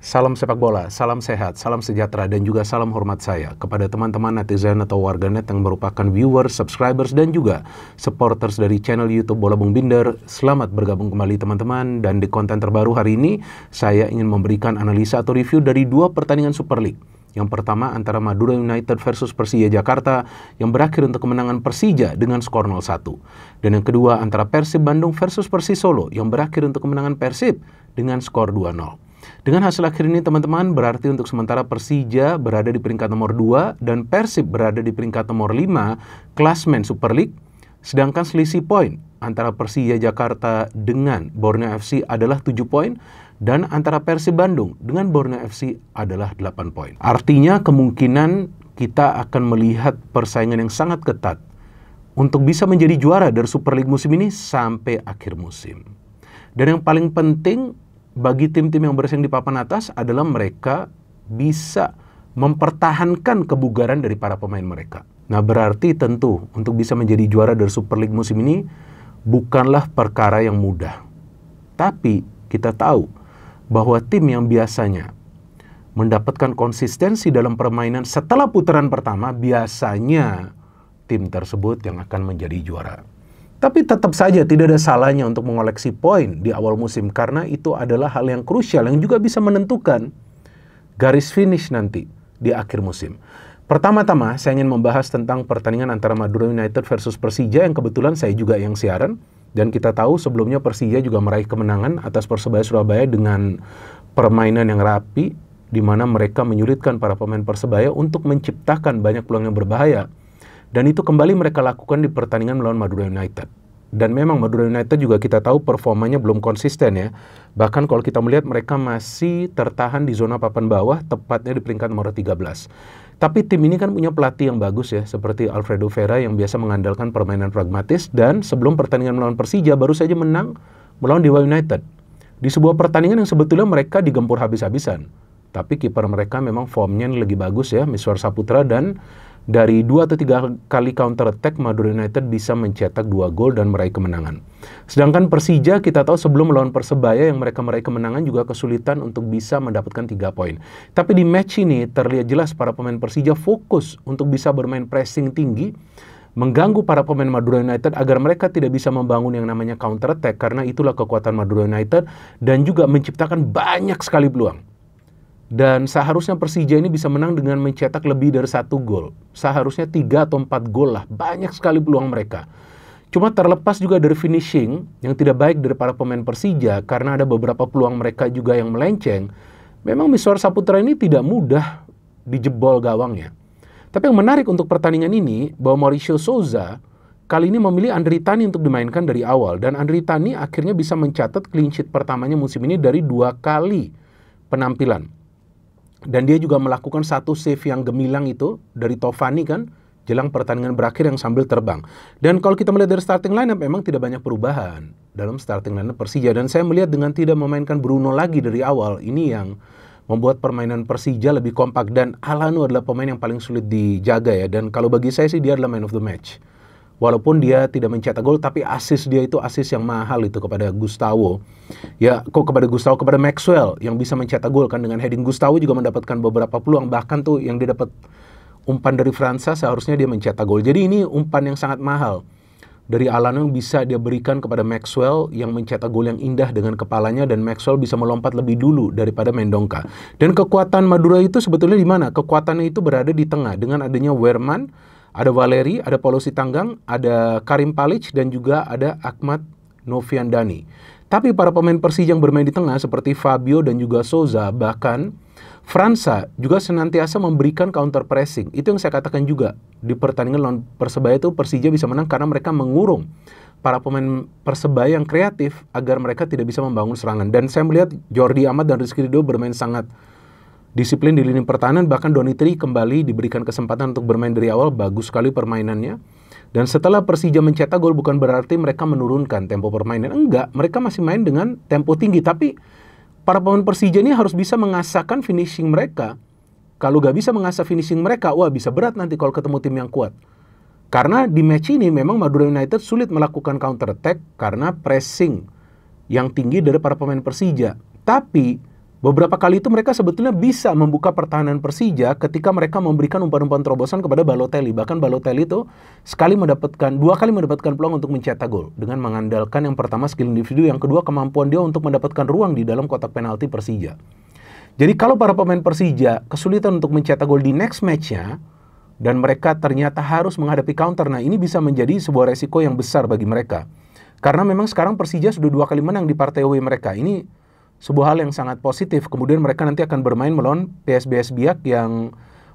Salam sepak bola, salam sehat, salam sejahtera, dan juga salam hormat saya kepada teman-teman netizen atau warganet yang merupakan viewers, subscribers, dan juga supporters dari channel YouTube Bola Bung Binder. Selamat bergabung kembali teman-teman, dan di konten terbaru hari ini, saya ingin memberikan analisa atau review dari dua pertandingan Super League. Yang pertama antara Madura United versus Persija Jakarta yang berakhir untuk kemenangan Persija dengan skor 0-1. Dan yang kedua antara Persib Bandung versus Persis Solo yang berakhir untuk kemenangan Persib dengan skor 2-0. Dengan hasil akhir ini teman-teman berarti untuk sementara Persija berada di peringkat nomor 2 dan Persib berada di peringkat nomor 5 klasmen Super League. Sedangkan selisih poin antara Persija Jakarta dengan Borneo FC adalah 7 poin dan antara Persib Bandung dengan Borneo FC adalah 8 poin. Artinya kemungkinan kita akan melihat persaingan yang sangat ketat untuk bisa menjadi juara dari Super League musim ini sampai akhir musim. Dan yang paling penting bagi tim-tim yang bersaing di papan atas adalah mereka bisa mempertahankan kebugaran dari para pemain mereka. Nah, berarti tentu untuk bisa menjadi juara dari Super League musim ini bukanlah perkara yang mudah. Tapi kita tahu bahwa tim yang biasanya mendapatkan konsistensi dalam permainan setelah putaran pertama, biasanya tim tersebut yang akan menjadi juara. Tapi tetap saja tidak ada salahnya untuk mengoleksi poin di awal musim karena itu adalah hal yang krusial yang juga bisa menentukan garis finish nanti di akhir musim. Pertama-tama saya ingin membahas tentang pertandingan antara Madura United versus Persija yang kebetulan saya juga yang siaran. Dan kita tahu sebelumnya Persija juga meraih kemenangan atas Persebaya Surabaya dengan permainan yang rapi di mana mereka menyulitkan para pemain Persebaya untuk menciptakan banyak peluang yang berbahaya. Dan itu kembali mereka lakukan di pertandingan melawan Madura United. Dan memang Madura United juga kita tahu performanya belum konsisten ya. Bahkan kalau kita melihat mereka masih tertahan di zona papan bawah, tepatnya di peringkat nomor 13. Tapi tim ini kan punya pelatih yang bagus ya, seperti Alfredo Vera yang biasa mengandalkan permainan pragmatis. Dan sebelum pertandingan melawan Persija baru saja menang melawan Dewa United. Di sebuah pertandingan yang sebetulnya mereka digempur habis-habisan. Tapi kiper mereka memang formnya lagi bagus ya, Miswar Saputra, dan dari 2 atau 3 kali counter attack Madura United bisa mencetak 2 gol dan meraih kemenangan. Sedangkan Persija kita tahu sebelum melawan Persebaya yang mereka meraih kemenangan juga kesulitan untuk bisa mendapatkan 3 poin. Tapi di match ini terlihat jelas para pemain Persija fokus untuk bisa bermain pressing tinggi, mengganggu para pemain Madura United agar mereka tidak bisa membangun yang namanya counter attack karena itulah kekuatan Madura United dan juga menciptakan banyak sekali peluang. Dan seharusnya Persija ini bisa menang dengan mencetak lebih dari 1 gol. Seharusnya 3 atau 4 gol lah. Banyak sekali peluang mereka. Cuma terlepas juga dari finishing yang tidak baik dari para pemain Persija karena ada beberapa peluang mereka juga yang melenceng. Memang Miswar Saputra ini tidak mudah dijebol gawangnya. Tapi yang menarik untuk pertandingan ini bahwa Mauricio Souza kali ini memilih Andri Tani untuk dimainkan dari awal. Dan Andri Tani akhirnya bisa mencatat clean sheet pertamanya musim ini dari 2 kali penampilan. Dan dia juga melakukan 1 save yang gemilang itu dari Tovani kan, jelang pertandingan berakhir yang sambil terbang. Dan kalau kita melihat dari starting lineup memang tidak banyak perubahan dalam starting lineup Persija. Dan saya melihat dengan tidak memainkan Bruno lagi dari awal, ini yang membuat permainan Persija lebih kompak. Dan Alanu adalah pemain yang paling sulit dijaga ya. Dan kalau bagi saya sih dia adalah man of the match. Walaupun dia tidak mencetak gol, tapi assist dia itu assist yang mahal itu kepada Gustavo. Ya, kepada Maxwell yang bisa mencetak gol kan dengan heading. Gustavo juga mendapatkan beberapa peluang, bahkan tuh yang dia dapat umpan dari Fransa seharusnya dia mencetak gol. Jadi ini umpan yang sangat mahal dari Alano yang bisa dia berikan kepada Maxwell yang mencetak gol yang indah dengan kepalanya dan Maxwell bisa melompat lebih dulu daripada Mendonca. Dan kekuatan Madura itu sebetulnya di mana? Kekuatannya itu berada di tengah dengan adanya Wehrman, ada Valeri, ada Paulo Sitanggang, ada Karim Palic, dan juga ada Ahmad Noviandani. Tapi para pemain Persija yang bermain di tengah seperti Fabio dan juga Souza, bahkan Fransa juga senantiasa memberikan counter pressing. Itu yang saya katakan juga di pertandingan lawan Persebaya itu Persija bisa menang karena mereka mengurung para pemain Persebaya yang kreatif agar mereka tidak bisa membangun serangan. Dan saya melihat Jordi Amat dan Rizky Ridho bermain sangat disiplin di lini pertahanan, bahkan Donitri kembali diberikan kesempatan untuk bermain dari awal, bagus sekali permainannya. Dan setelah Persija mencetak gol bukan berarti mereka menurunkan tempo permainan, enggak, mereka masih main dengan tempo tinggi, tapi para pemain Persija ini harus bisa mengasahkan finishing mereka. Kalau gak bisa mengasah finishing mereka, wah bisa berat nanti kalau ketemu tim yang kuat. Karena di match ini memang Madura United sulit melakukan counter attack karena pressing yang tinggi dari para pemain Persija. Tapi Beberapa kali itu mereka sebetulnya bisa membuka pertahanan Persija ketika mereka memberikan umpan-umpan terobosan kepada Balotelli. Bahkan Balotelli itu dua kali mendapatkan peluang untuk mencetak gol dengan mengandalkan yang pertama skill individu, yang kedua kemampuan dia untuk mendapatkan ruang di dalam kotak penalti Persija. Jadi kalau para pemain Persija kesulitan untuk mencetak gol di next match-nya dan mereka ternyata harus menghadapi counter, nah ini bisa menjadi sebuah resiko yang besar bagi mereka. Karena memang sekarang Persija sudah 2 kali menang di partai away mereka. Ini sebuah hal yang sangat positif. Kemudian mereka nanti akan bermain melawan PSBS Biak yang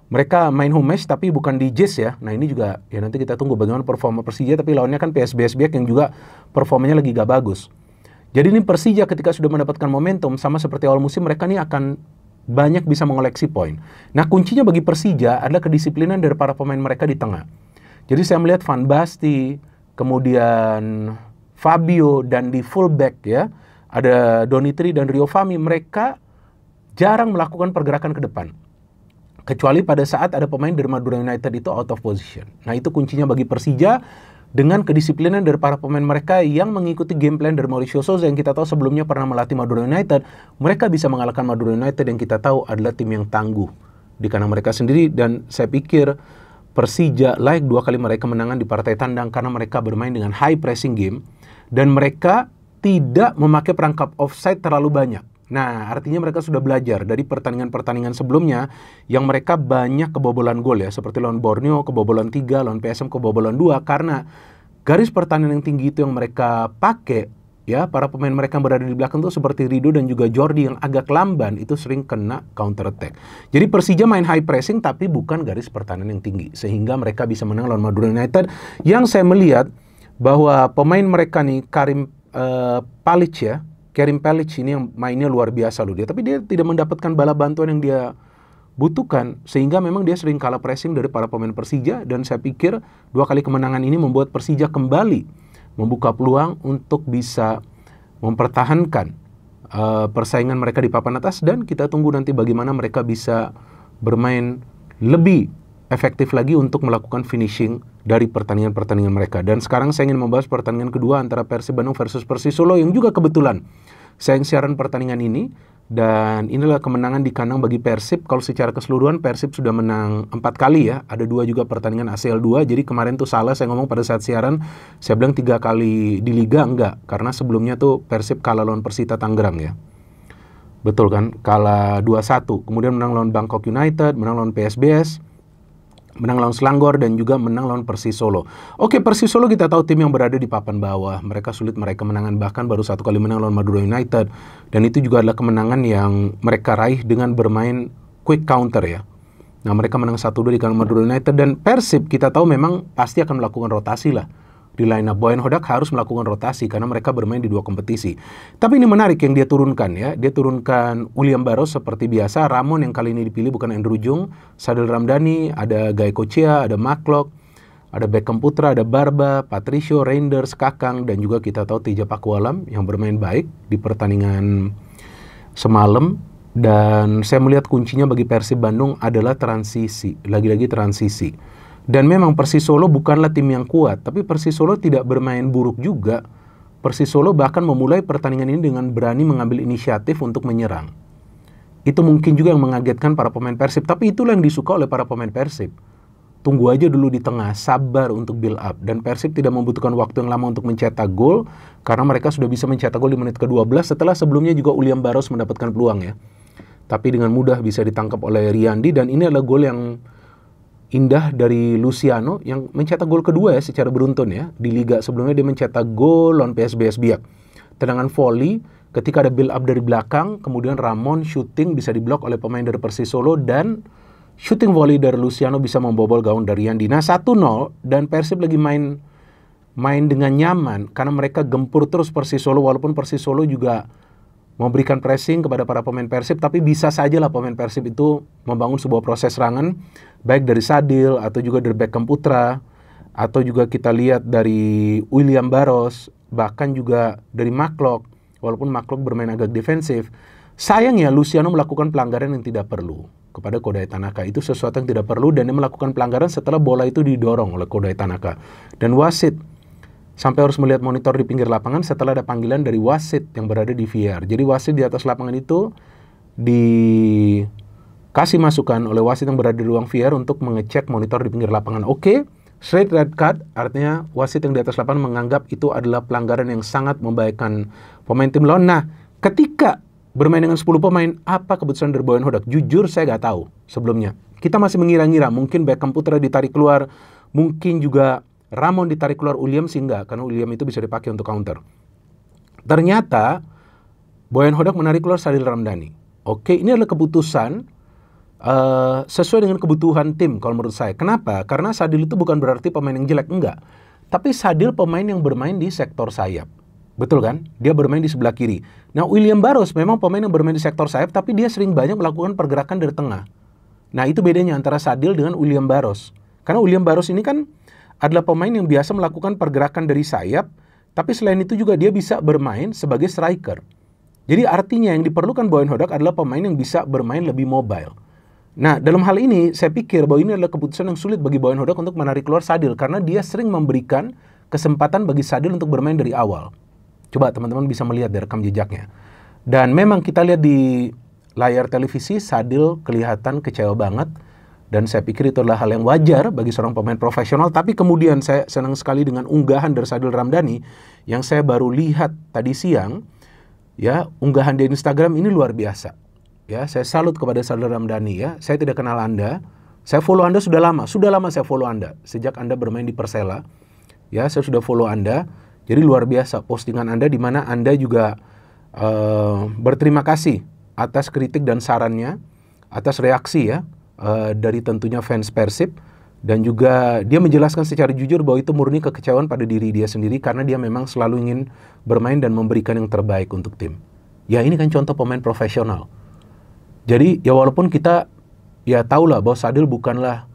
mereka main home match tapi bukan di JIS ya. Nah ini juga ya nanti kita tunggu bagaimana performa Persija, tapi lawannya kan PSBS Biak yang juga performanya lagi gak bagus. Jadi ini Persija ketika sudah mendapatkan momentum sama seperti awal musim, mereka nih akan banyak bisa mengoleksi poin. Nah kuncinya bagi Persija adalah kedisiplinan dari para pemain mereka di tengah. Jadi saya melihat Van Basten, kemudian Fabio, dan di fullback ya ada Donitri dan Rio Fahmi, mereka jarang melakukan pergerakan ke depan. Kecuali pada saat ada pemain dari Madura United itu out of position. Nah itu kuncinya bagi Persija dengan kedisiplinan dari para pemain mereka yang mengikuti game plan dari Mauricio Sousa yang kita tahu sebelumnya pernah melatih Madura United. Mereka bisa mengalahkan Madura United yang kita tahu adalah tim yang tangguh di kandang mereka sendiri. Dan saya pikir Persija layak 2 kali meraih kemenangan di partai tandang karena mereka bermain dengan high pressing game dan mereka tidak memakai perangkap offside terlalu banyak. Nah, artinya mereka sudah belajar dari pertandingan-pertandingan sebelumnya yang mereka banyak kebobolan gol ya, seperti lawan Borneo kebobolan 3, lawan PSM kebobolan 2, karena garis pertahanan yang tinggi itu yang mereka pakai ya, para pemain mereka yang berada di belakang itu seperti Rido dan juga Jordi yang agak lamban itu sering kena counter attack. Jadi Persija main high pressing tapi bukan garis pertahanan yang tinggi, sehingga mereka bisa menang lawan Madura United yang saya melihat bahwa pemain mereka nih Kerim Palic ini yang mainnya luar biasa loh dia, tapi dia tidak mendapatkan bala bantuan yang dia butuhkan, sehingga memang dia sering kalah pressing dari para pemain Persija. Dan saya pikir 2 kali kemenangan ini membuat Persija kembali membuka peluang untuk bisa mempertahankan persaingan mereka di papan atas, dan kita tunggu nanti bagaimana mereka bisa bermain lebih efektif lagi untuk melakukan finishing dari pertandingan-pertandingan mereka. Dan sekarang saya ingin membahas pertandingan kedua antara Persib Bandung versus Persis Solo yang juga kebetulan saya yang siaran pertandingan ini. Dan inilah kemenangan di kandang bagi Persib. Kalau secara keseluruhan Persib sudah menang 4 kali ya. Ada 2 juga pertandingan ACL 2. Jadi kemarin tuh salah saya ngomong pada saat siaran. Saya bilang 3 kali di Liga, enggak. Karena sebelumnya tuh Persib kalah lawan Persita Tangerang ya. Betul kan? Kalah 2-1. Kemudian menang lawan Bangkok United, menang lawan PSBS, menang lawan Selangor, dan juga menang lawan Persis Solo. Oke, Persis Solo kita tahu tim yang berada di papan bawah. Mereka sulit meraih kemenangan, bahkan baru 1 kali menang lawan Madura United. Dan itu juga adalah kemenangan yang mereka raih dengan bermain quick counter ya. Nah, mereka menang 1-2 di kandang Madura United. Dan Persib kita tahu memang pasti akan melakukan rotasi lah di line up. Boyan Hodak harus melakukan rotasi karena mereka bermain di 2 kompetisi. Tapi ini menarik yang dia turunkan ya. Dia turunkan William Barros seperti biasa. Ramon yang kali ini dipilih bukan Andrew Jung. Sadil Ramdhani, ada Guy Kochia, ada Maklok, ada Beckham Putra, ada Barba, Patricio, Reinders, Kakang, dan juga kita tahu Tija Pakualam yang bermain baik di pertandingan semalam. Dan saya melihat kuncinya bagi Persib Bandung adalah transisi. Lagi-lagi transisi. Dan memang Persis Solo bukanlah tim yang kuat, tapi Persis Solo tidak bermain buruk juga. Persis Solo bahkan memulai pertandingan ini dengan berani mengambil inisiatif untuk menyerang. Itu mungkin juga yang mengagetkan para pemain Persib, tapi itulah yang disuka oleh para pemain Persib. Tunggu aja dulu di tengah, sabar untuk build up. Dan Persib tidak membutuhkan waktu yang lama untuk mencetak gol, karena mereka sudah bisa mencetak gol di menit ke-12 setelah sebelumnya juga William Barros mendapatkan peluang ya. Tapi dengan mudah bisa ditangkap oleh Riyandi, dan ini adalah gol yang indah dari Luciano yang mencetak gol kedua ya secara beruntun ya. Di Liga sebelumnya dia mencetak gol lawan PSBS Biak. Tendangan volley ketika ada build up dari belakang, kemudian Ramon shooting bisa diblok oleh pemain dari Persis Solo, dan shooting volley dari Luciano bisa membobol gawang dari Yandi. Nah 1-0 dan Persib lagi main dengan nyaman karena mereka gempur terus Persis Solo, walaupun Persis Solo juga memberikan pressing kepada para pemain Persib, tapi bisa saja lah pemain Persib itu membangun sebuah proses serangan, baik dari Sadil, atau juga dari Beckham Putra, atau juga kita lihat dari William Barros, bahkan juga dari Maklok, walaupun Maklok bermain agak defensif. Sayangnya Luciano melakukan pelanggaran yang tidak perlu kepada Kodai Tanaka. Itu sesuatu yang tidak perlu, dan dia melakukan pelanggaran setelah bola itu didorong oleh Kodai Tanaka. Dan wasit sampai harus melihat monitor di pinggir lapangan setelah ada panggilan dari wasit yang berada di VAR. Jadi wasit di atas lapangan itu dikasih masukan oleh wasit yang berada di ruang VR untuk mengecek monitor di pinggir lapangan. Oke, straight red card, artinya wasit yang di atas lapangan menganggap itu adalah pelanggaran yang sangat membahayakan pemain tim lawan. Nah, ketika bermain dengan 10 pemain, apa keputusan dari Boyan Hodak? Jujur saya nggak tahu sebelumnya. Kita masih mengira-ngira, mungkin Beckham Putra ditarik keluar, mungkin juga Ramon ditarik keluar, William sih enggak, karena William itu bisa dipakai untuk counter. Ternyata Boyan Hodak menarik keluar Sadil Ramdhani. Oke, ini adalah keputusan sesuai dengan kebutuhan tim kalau menurut saya. Kenapa? Karena Sadil itu bukan berarti pemain yang jelek, enggak. Tapi Sadil pemain yang bermain di sektor sayap. Betul kan? Dia bermain di sebelah kiri. Nah, William Barros memang pemain yang bermain di sektor sayap, tapi dia sering banyak melakukan pergerakan dari tengah. Nah, itu bedanya antara Sadil dengan William Barros. Karena William Barros ini kan adalah pemain yang biasa melakukan pergerakan dari sayap, tapi selain itu juga dia bisa bermain sebagai striker. Jadi artinya yang diperlukan Boyan Hodak adalah pemain yang bisa bermain lebih mobile. Nah, dalam hal ini saya pikir bahwa ini adalah keputusan yang sulit bagi Boyan Hodak untuk menarik keluar Sadil, karena dia sering memberikan kesempatan bagi Sadil untuk bermain dari awal. Coba teman-teman bisa melihat dari rekam jejaknya. Dan memang kita lihat di layar televisi, Sadil kelihatan kecewa banget. Dan saya pikir itu adalah hal yang wajar bagi seorang pemain profesional. Tapi kemudian saya senang sekali dengan unggahan dari Sadil Ramdhani yang saya baru lihat tadi siang. Ya, unggahan di Instagram ini luar biasa. Ya, saya salut kepada Sadil Ramdhani ya. Saya tidak kenal Anda. Saya follow Anda sudah lama saya follow Anda. Sejak Anda bermain di Persela. Ya, saya sudah follow Anda. Jadi luar biasa postingan Anda di mana Anda juga berterima kasih atas kritik dan sarannya, atas reaksi ya dari tentunya fans Persib, dan juga dia menjelaskan secara jujur bahwa itu murni kekecewaan pada diri dia sendiri karena dia memang selalu ingin bermain dan memberikan yang terbaik untuk tim. Ya, ini kan contoh pemain profesional. Jadi ya walaupun kita ya tahulah bahwa Sadil bukanlah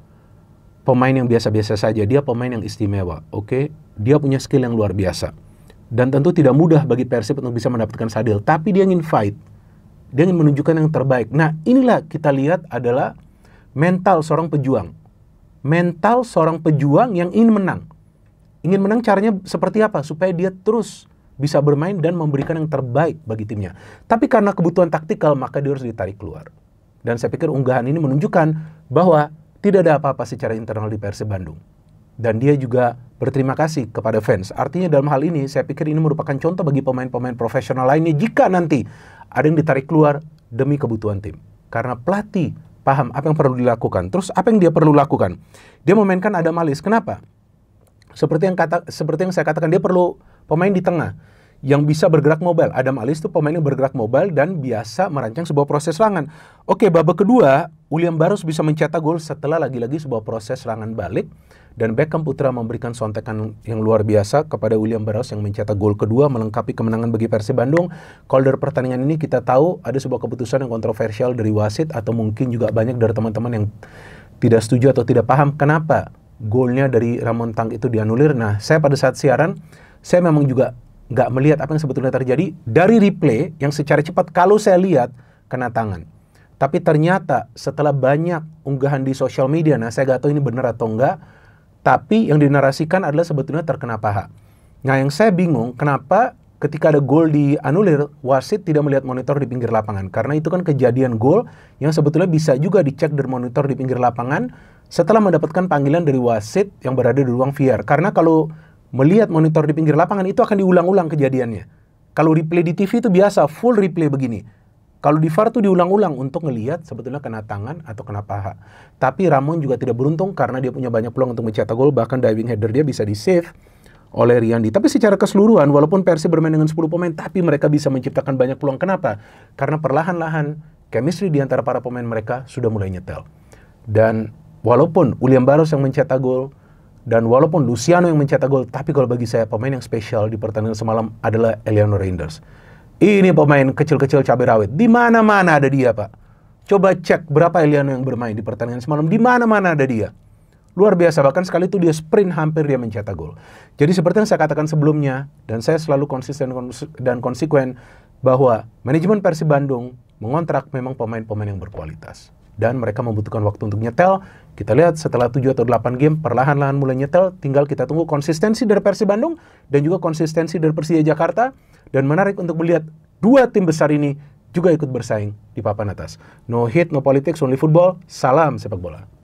pemain yang biasa-biasa saja, dia pemain yang istimewa. Oke, dia punya skill yang luar biasa. Dan tentu tidak mudah bagi Persib untuk bisa mendapatkan Sadil, tapi dia ingin fight. Dia ingin menunjukkan yang terbaik. Nah, inilah kita lihat adalah mental seorang pejuang. Mental seorang pejuang yang ingin menang. Ingin menang caranya seperti apa? Supaya dia terus bisa bermain dan memberikan yang terbaik bagi timnya. Tapi karena kebutuhan taktikal, maka dia harus ditarik keluar. Dan saya pikir unggahan ini menunjukkan bahwa tidak ada apa-apa secara internal di Persib Bandung. Dan dia juga berterima kasih kepada fans. Artinya dalam hal ini, saya pikir ini merupakan contoh bagi pemain-pemain profesional lainnya jika nanti ada yang ditarik keluar demi kebutuhan tim. Karena pelatih paham apa yang perlu dilakukan. Terus apa yang dia perlu lakukan? Dia memainkan Adam Alis. Kenapa? Seperti yang saya katakan, dia perlu pemain di tengah yang bisa bergerak mobile. Adam Alis itu pemain yang bergerak mobile dan biasa merancang sebuah proses serangan. Oke, babak kedua, William Barros bisa mencetak gol setelah lagi-lagi sebuah proses serangan balik. Dan Beckham Putra memberikan sontekan yang luar biasa kepada William Barros yang mencetak gol kedua melengkapi kemenangan bagi Persib Bandung. Kalau dari pertandingan ini kita tahu ada sebuah keputusan yang kontroversial dari wasit atau mungkin juga banyak dari teman-teman yang tidak setuju atau tidak paham kenapa golnya dari Ramon Tang itu dianulir. Nah, saya pada saat siaran, saya memang juga nggak melihat apa yang sebetulnya terjadi. Dari replay yang secara cepat kalau saya lihat kena tangan. Tapi ternyata setelah banyak unggahan di sosial media, nah saya nggak tahu ini benar atau enggak, tapi yang dinarasikan adalah sebetulnya terkena paha. Nah, yang saya bingung, kenapa ketika ada gol dianulir, wasit tidak melihat monitor di pinggir lapangan? Karena itu kan kejadian gol yang sebetulnya bisa juga dicek dari monitor di pinggir lapangan setelah mendapatkan panggilan dari wasit yang berada di ruang VR. Karena kalau melihat monitor di pinggir lapangan itu akan diulang-ulang kejadiannya. Kalau replay di TV itu biasa, full replay begini. Kalau di VAR itu diulang-ulang untuk ngelihat sebetulnya kena tangan atau kena paha. Tapi Ramon juga tidak beruntung karena dia punya banyak peluang untuk mencetak gol. Bahkan diving header dia bisa di-save oleh Riyandi. Tapi secara keseluruhan, walaupun Persib bermain dengan 10 pemain, tapi mereka bisa menciptakan banyak peluang. Kenapa? Karena perlahan-lahan chemistry di antara para pemain mereka sudah mulai nyetel. Dan walaupun William Barros yang mencetak gol, dan walaupun Luciano yang mencetak gol, tapi kalau bagi saya pemain yang spesial di pertandingan semalam adalah Eliano Reinders. Ini pemain kecil-kecil cabai rawit. Di mana-mana ada dia, Pak. Coba cek berapa Eliano yang bermain di pertandingan semalam. Di mana-mana ada dia. Luar biasa. Bahkan sekali itu dia sprint hampir dia mencetak gol. Jadi seperti yang saya katakan sebelumnya, dan saya selalu konsisten dan konsekuen, bahwa manajemen Persib Bandung mengontrak memang pemain-pemain yang berkualitas. Dan mereka membutuhkan waktu untuk nyetel. Kita lihat setelah 7 atau 8 game, perlahan-lahan mulai nyetel. Tinggal kita tunggu konsistensi dari Persib Bandung dan juga konsistensi dari Persija Jakarta. Dan menarik untuk melihat dua tim besar ini juga ikut bersaing di papan atas. No hit, no politics, only football. Salam sepak bola.